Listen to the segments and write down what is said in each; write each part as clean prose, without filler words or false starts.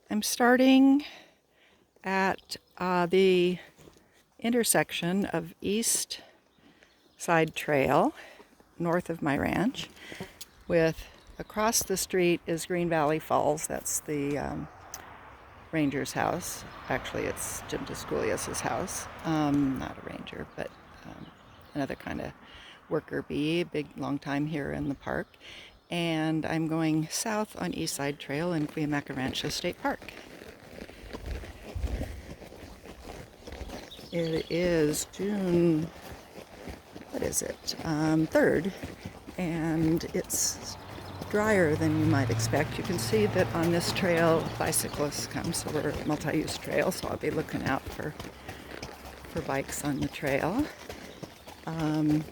I'm starting at the intersection of EastSide Trail, north of my ranch, with across the street is GreenValley Falls. That's the ranger's house. Actually, it's Jim Descoulias's house. Not a ranger, but another kind of worker bee, big long time here in the park. And I'm going south on EastSide Trail in Cuyamaca Rancho State Park. It is June, what is it, 3rd, and it's drier than you might expect. You can see that on this trail bicyclists come, so we're a multi-use trail, so I'll be looking out for bikes on the trail. I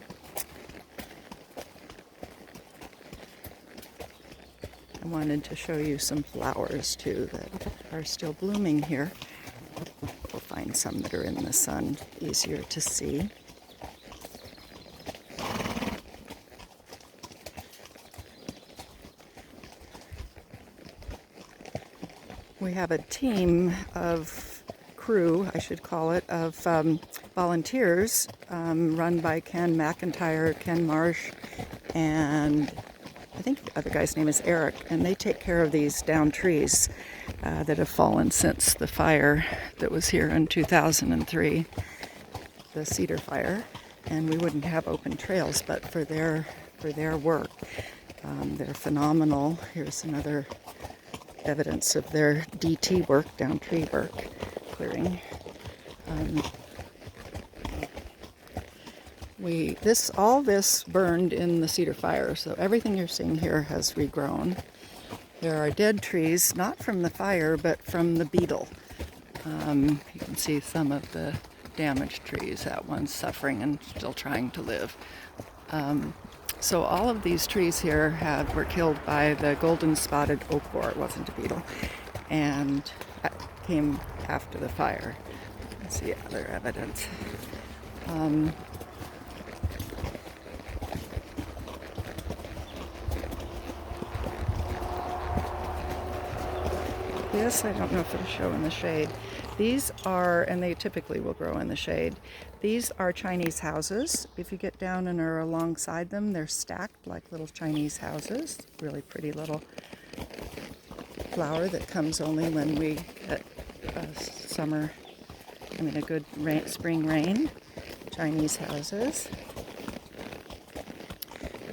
wanted to show you some flowers too that are still blooming here. We'll find some that are in the sun, easier to see. We have a team of crew, I should call it, of volunteers run by Ken McIntyre, Ken Marsh, and I think the other guy's name is Eric, and they take care of these downed trees that have fallen since the fire that was here in 2003, the cedar fire, and we wouldn't have open trails but for their work. They're phenomenal. Here's another evidence of their DT work, down tree work, clearing. All this burned in the cedar fire, so everything you're seeing here has regrown. There are dead trees, not from the fire, but from the beetle. You can see some of the damaged trees. That one's suffering and still trying to live. So all of these trees here were killed by the golden spotted oak borer. It wasn't a beetle, and that came after the fire. Let's see other evidence. This, I don't know if it'll show in the shade. These are, and they typically will grow in the shade, these are Chinese houses. If you get down and are alongside them, they're stacked like little Chinese houses. Really pretty little flower that comes only when we get a good spring rain. Chinese houses.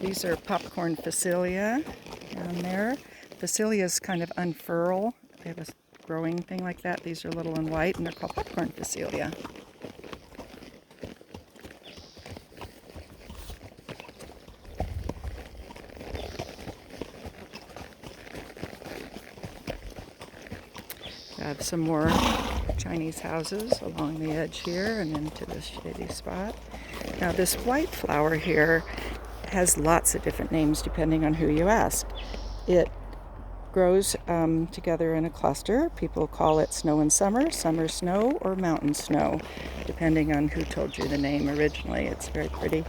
These are popcorn phacelia down there. Phacelias kind of unfurl. They have a growing thing like that. These are little and white, and they're called popcorn phacelia. I have some more Chinese houses along the edge here and into this shady spot. Now this white flower here has lots of different names depending on who you ask. It grows together in a cluster. People call it snow and summer snow, or mountain snow, depending on who told you the name originally. It's very pretty,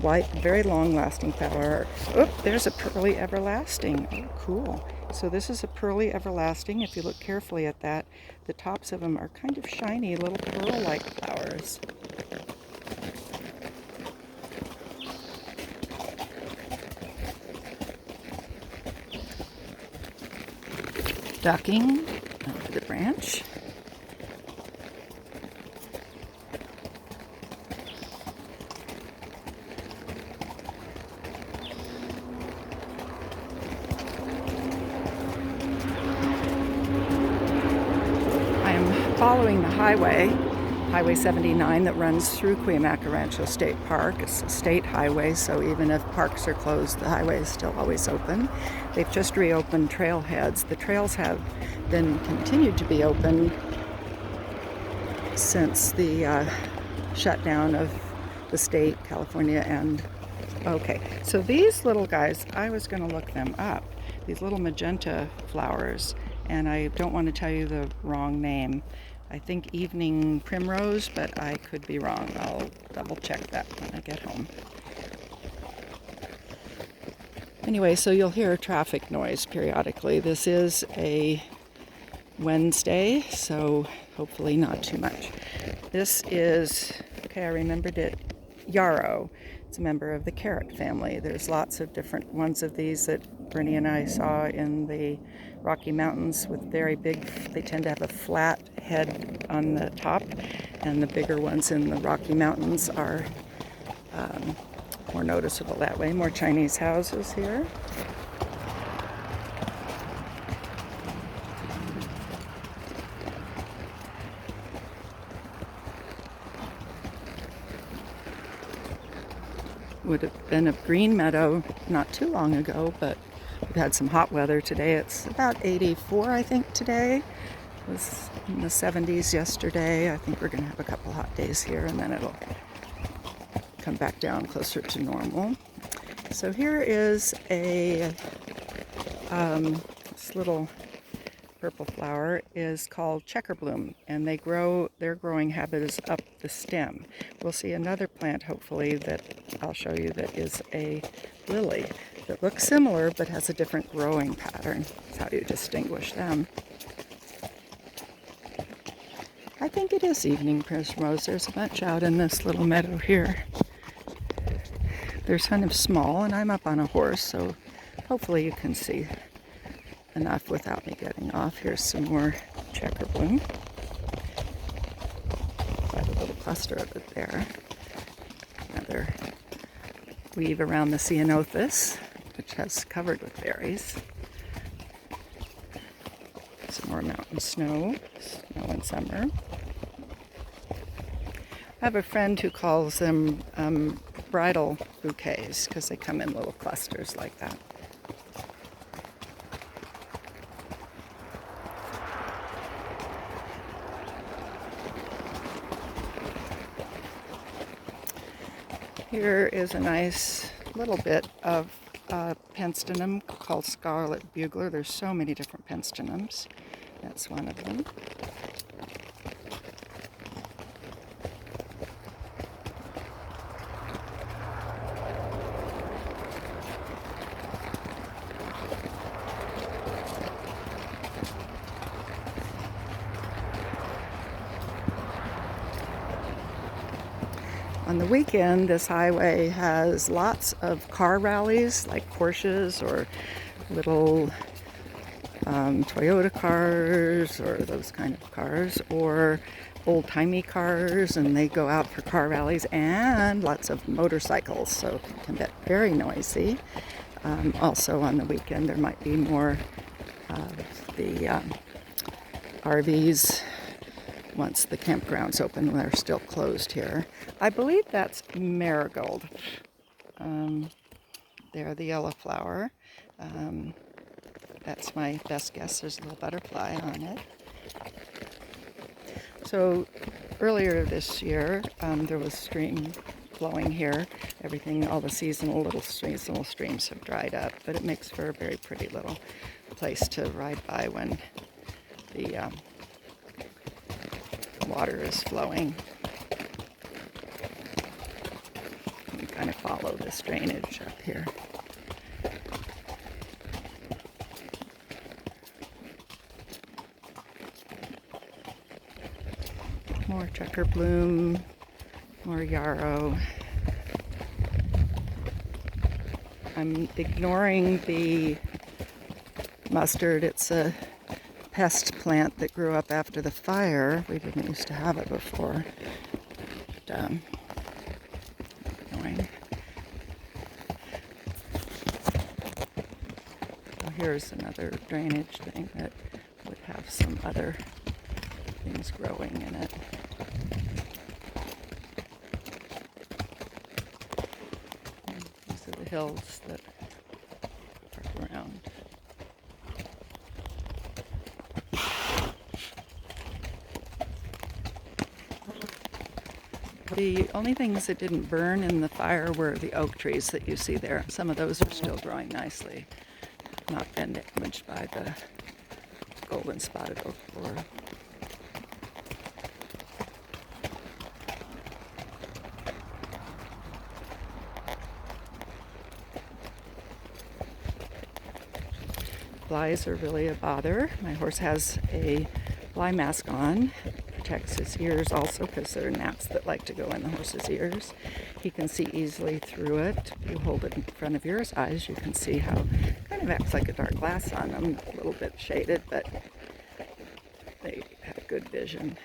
white, very long-lasting flower. Oh, there's a pearly everlasting. Oh, cool. So this is a pearly everlasting. If you look carefully at that, the tops of them are kind of shiny, little pearl-like flowers. Ducking onto the branch. I am following the Highway 79 that runs through Cuyamaca Rancho State Park. It's a state highway, so even if parks are closed, the highway is still always open. They've just reopened trailheads. The trails have been continued to be open since the shutdown of the state, California, and okay. So these little guys, I was going to look them up. These little magenta flowers, and I don't want to tell you the wrong name. I think evening primrose, but I could be wrong. I'll double check that when I get home. Anyway, so you'll hear traffic noise periodically. This is a Wednesday, so hopefully not too much. This is, okay, I remembered it, yarrow. It's a member of the carrot family. There's lots of different ones of these that Bernie and I saw in the Rocky Mountains with very big, they tend to have a flat head on the top, and the bigger ones in the Rocky Mountains are more noticeable that way. More Chinese houses here. Would have been a green meadow not too long ago, but we've had some hot weather today. It's about 84, I think, today. It was in the 70s yesterday. I think we're going to have a couple hot days here, and then it'll come back down closer to normal. So here is a this little purple flower is called checker bloom, and their growing habit is up the stem. We'll see another plant hopefully that I'll show you that is a lily that looks similar but has a different growing pattern. That's how you distinguish them. I think it is evening primrose. There's a bunch out in this little meadow here. They're kind of small, and I'm up on a horse, so hopefully you can see enough without me getting off. Here's some more checker bloom. Quite a little cluster of it there. Another weave around the ceanothus, which has covered with berries. Some more mountain snow in summer. I have a friend who calls them bridal bouquets because they come in little clusters like that. Here is a nice little bit of penstemon called scarlet bugler. There's so many different penstemons. That's one of them. On the weekend, this highway has lots of car rallies, like Porsches or little Toyota cars or those kind of cars, or old-timey cars, and they go out for car rallies, and lots of motorcycles, so it can get very noisy. Also on the weekend, there might be more of the RVs. Once the campground's open, they're still closed here. I believe that's marigold. There, the yellow flower. That's my best guess. There's a little butterfly on it. So earlier this year, there was stream flowing here. Everything, all the seasonal streams have dried up, but it makes for a very pretty little place to ride by when the water is flowing. You kind of follow this drainage up here. More checker bloom, more yarrow. I'm ignoring the mustard. It's a pest plant that grew up after the fire. We didn't used to have it before. But, annoying. So here's another drainage thing that would have some other things growing in it. And these are the hills that are around. The only things that didn't burn in the fire were the oak trees that you see there. Some of those are still growing nicely, not been damaged by the golden spotted oak borer. flies are really a bother. My horse has a fly mask on. It protects his ears also because there are gnats that like to go in the horse's ears. He can see easily through it. If you hold it in front of your eyes, you can see how it kind of acts like a dark glass on them, a little bit shaded, but they have good vision.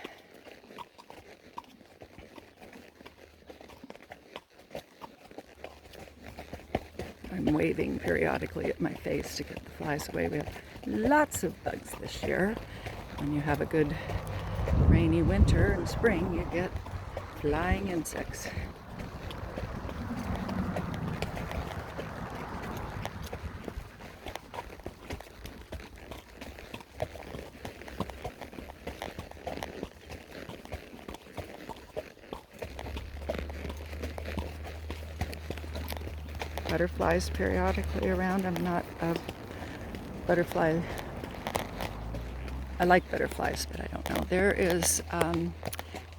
I'm waving periodically at my face to get the flies away. We have lots of bugs this year. When you have a good rainy winter and spring, you get flying insects. Butterflies periodically around. I'm not a butterfly. I like butterflies, but I don't know. There is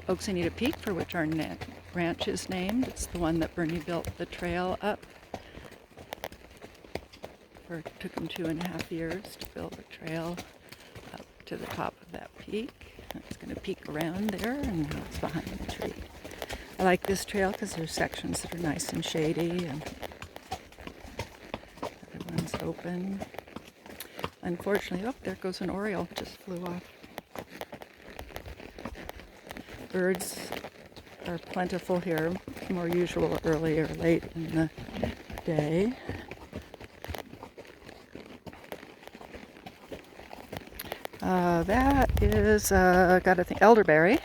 Oxenita Peak, for which our ranch is named. It's the one that Bernie built the trail up. It took him 2.5 years to build a trail up to the top of that peak. It's going to peek around there, and now it's behind the tree. I like this trail because there's sections that are nice and shady, and everyone's open. Unfortunately, oh, there goes an oriole, just flew off. Birds are plentiful here, more usual early or late in the day. That is, gotta think, elderberry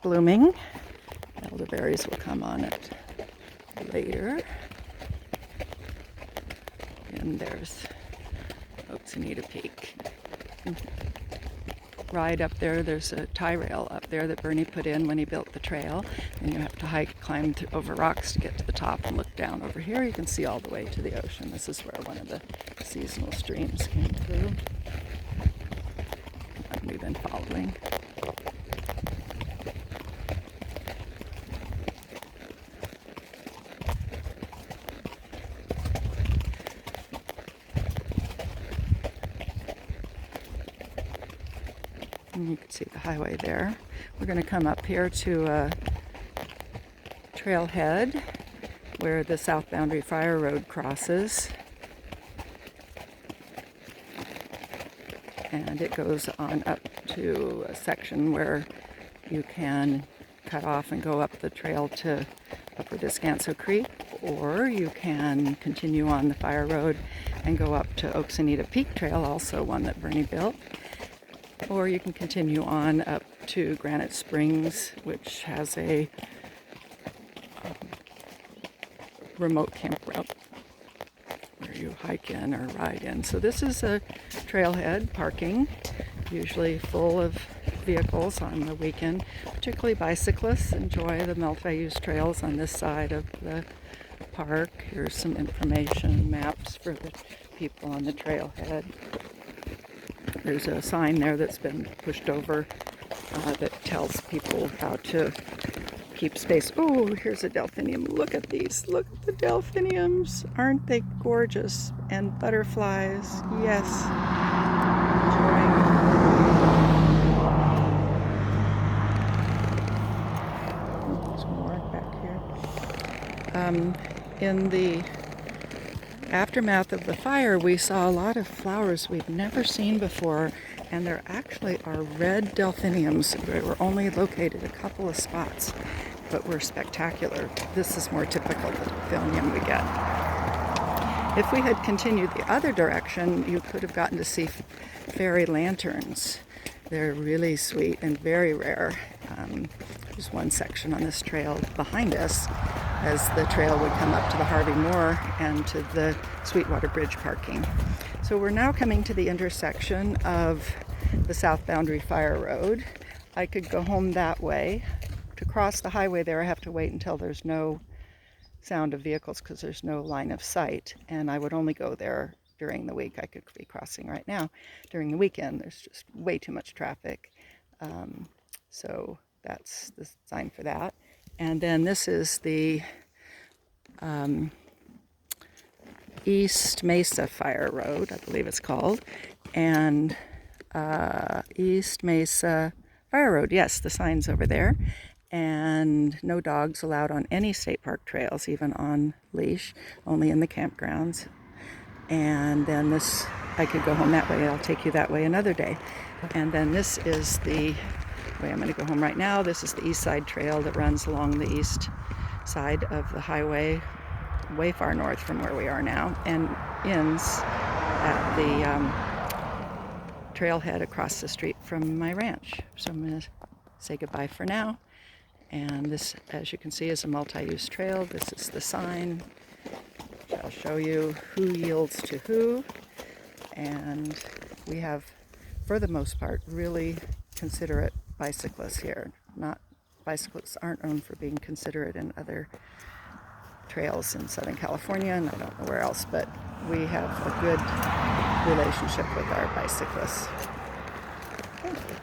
blooming. Elderberries will come on it later. And there's Oxenita Peak. Ride up there, there's a tie rail up there that Bernie put in when he built the trail, and you have to climb over rocks to get to the top and look down. Over here you can see all the way to the ocean. This is where one of the seasonal streams came through, and we've been following. And you can see the highway there. We're going to come up here to a trailhead where the SoBoundary Fire Road crosses. And it goes on up to a section where you can cut off and go up the trail to Upper Descanso Creek, or you can continue on the fire road and go up to Oxenita Peak Trail, also one that Bernie built. Or you can continue on up to Granite Springs, which has a remote campground where you hike in or ride in. So this is a trailhead parking, usually full of vehicles on the weekend. Particularly bicyclists enjoy the multi-use trails on this side of the park. Here's some information, maps for the people on the trailhead. There's a sign there that's been pushed over that tells people how to keep space. Oh, here's a delphinium. Look at these. Look at the delphiniums. Aren't they gorgeous? And butterflies. Yes. There's more back here. In the aftermath of the fire, we saw a lot of flowers we've never seen before, and there actually are red delphiniums. They were only located a couple of spots, but were spectacular. This is more typical of the delphinium we get. If we had continued the other direction, you could have gotten to see fairy lanterns. They're really sweet and very rare. There's one section on this trail behind us as the trail would come up to the Harvey Moore and to the Sweetwater Bridge parking. So we're now coming to the intersection of the SoBoundary Fire Road. I could go home that way. To cross the highway there, I have to wait until there's no sound of vehicles because there's no line of sight, and I would only go there during the week. I could be crossing right now. During the weekend, there's just way too much traffic. So that's the sign for that. And then this is the East Mesa Fire Road, I believe it's called, and East Mesa Fire Road. Yes, the sign's over there. And no dogs allowed on any state park trails, even on leash, only in the campgrounds. And then this, I could go home that way. I'll take you that way another day. And then this is the way I'm going to go home right now. This is the EastSide trail that runs along the east side of the highway, way far north from where we are now, and ends at the trailhead across the street from my ranch. So I'm going to say goodbye for now. And this, as you can see, is a multi-use trail. This is the sign. I'll show you who yields to who. And we have, for the most part, really considerate bicyclists here. Bicyclists aren't known for being considerate in other trails in Southern California, and I don't know where else, but we have a good relationship with our bicyclists. Okay.